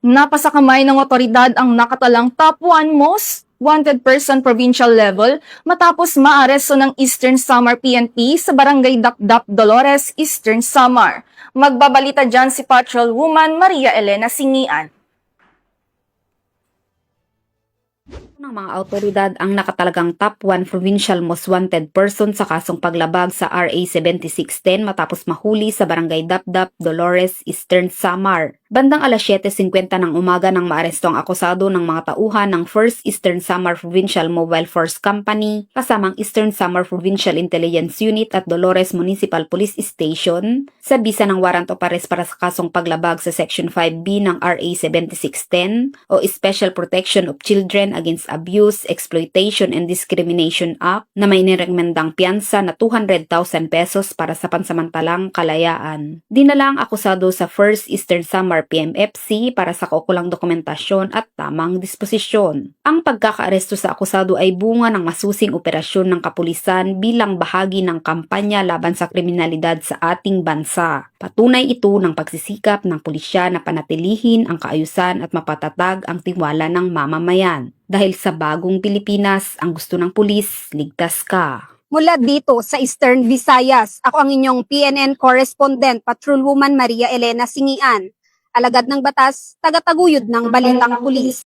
Napasakamay ng otoridad ang nakatalang top 1 most wanted person provincial level matapos maaresto ng Eastern Samar PNP sa Barangay Dapdap, Dolores, Eastern Samar. Magbabalita dyan si Patrolwoman Maria Elena Singian. Ng mga autoridad ang nakatalagang top 1 provincial most wanted person sa kasong paglabag sa RA 7610 matapos mahuli sa Barangay Dapdap, Dolores, Eastern Samar. Bandang alas 7:50 ng umaga nang maaresto ang akusado ng mga tauhan ng 1st Eastern Samar Provincial Mobile Force Company kasamang Eastern Samar Provincial Intelligence Unit at Dolores Municipal Police Station sa bisa ng warrant of arrest para sa kasong paglabag sa Section 5B ng RA 7610 o Special Protection of Children Against Abuse, Exploitation and Discrimination Act na may nirekomendang piyansa na 200,000 pesos para sa pansamantalang kalayaan. Dinala ang akusado sa 1st Eastern Samar PMFC para sa kaukulang dokumentasyon at tamang disposisyon. Ang pagkakaaresto sa akusado ay bunga ng masusing operasyon ng kapulisan bilang bahagi ng kampanya laban sa kriminalidad sa ating bansa. Patunay ito ng pagsisikap ng pulisya na panatilihin ang kaayusan at mapatatag ang tiwala ng mamamayan. Dahil sa bagong Pilipinas, ang gusto ng pulis, ligtas ka. Mula dito sa Eastern Visayas, ako ang inyong PNN correspondent, Patrolwoman Maria Elena Singian. Alagad ng batas, tagataguyod ng balitang pulis.